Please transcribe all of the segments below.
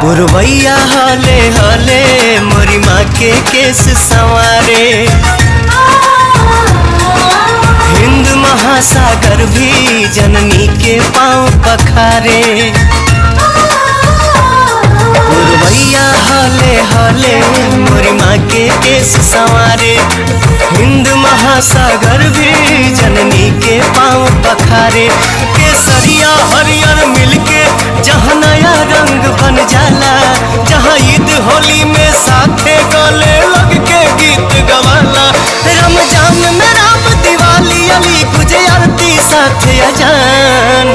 पुरवैया हले हले मोरी माँ के केस संवारे, हिंद महासागर भी जननी के पाँव पखारे। पुरवैया हले हले मोरी माँ के केस संवारे, हिंद महासागर भी जननी के पाँव पखारे। केसरिया हरियर मिलके जहाँ नया रंग बन जाला, जहाँ ईद होली में साथे गले लग के गीत गवाला। रमजान में राम दिवाली अली गुजे आरती साथे अजान।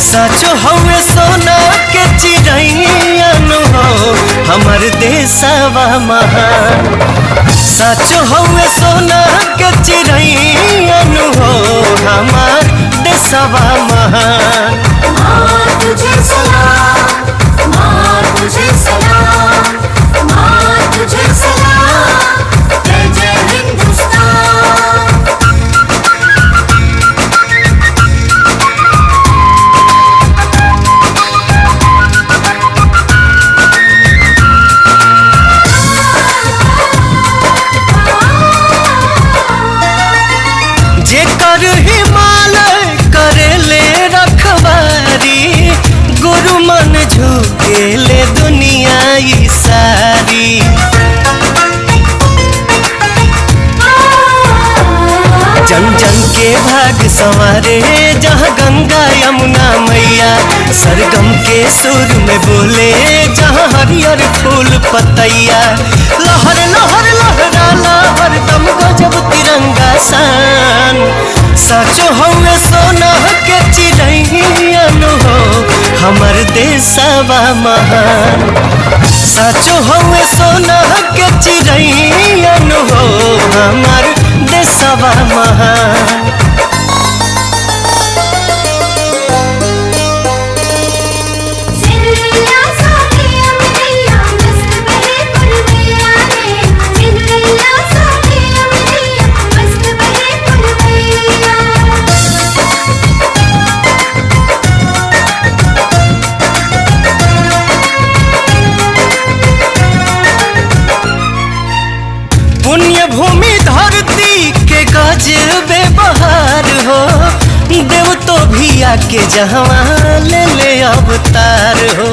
साचो हवे सोना के चिड़ैन हो हमर देशवा महान। साचो हवे सोना के चिड़ैन हो हमर देशवा महान। माँ तुझे सलाम, माँ तुझे सलाम, माँ तुझे सलाम, जय जय हिंदुस्तान। जेकर हिमालय करेले रखवारी, गुरु मन झुकेले दुनिया ई सारी। जन जन के भाग संवारे जहाँ गंगा यमुना मैया, सरगम के सुर में बोले जहाँ हरियर फूल पतैया। लहर लहर लहराला हरदम गजब तिरंगा शान। साचो हवे सोना के चिड़ैन हो हमर देशवा महान। साचो हवे सोना के चिड़ैन हो हमर देशवा महान। सिंदरिया साड़ियाँ मिलिया मस्त बहे पुरवैया रे, सिंदरिया साड़ियाँ मिलिया मस्त बहे पुरवैया। पुण्य भूमि धरती के गजबे बहार हो, देव तो भी आके जहाँ ले ले अवतार हो।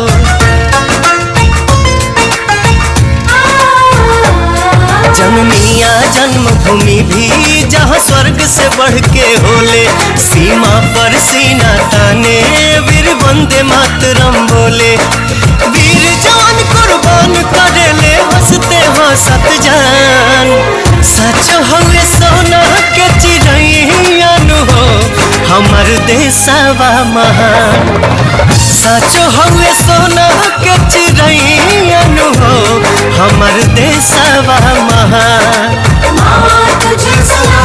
जननिया जन्मभूमि भी जहाँ स्वर्ग से बढ़ के होले, सीमा पर सीना ताने वीर वंदे मातरम बोले। वीर जान कुर्बान करेले हंसते हंसत जान। सच हवे सोना के चिड़ैन हो हमर देशवा महान। सच हवे सोना के चिड़ैन हो हमर देशवा महान। माँ तुझे सलाम।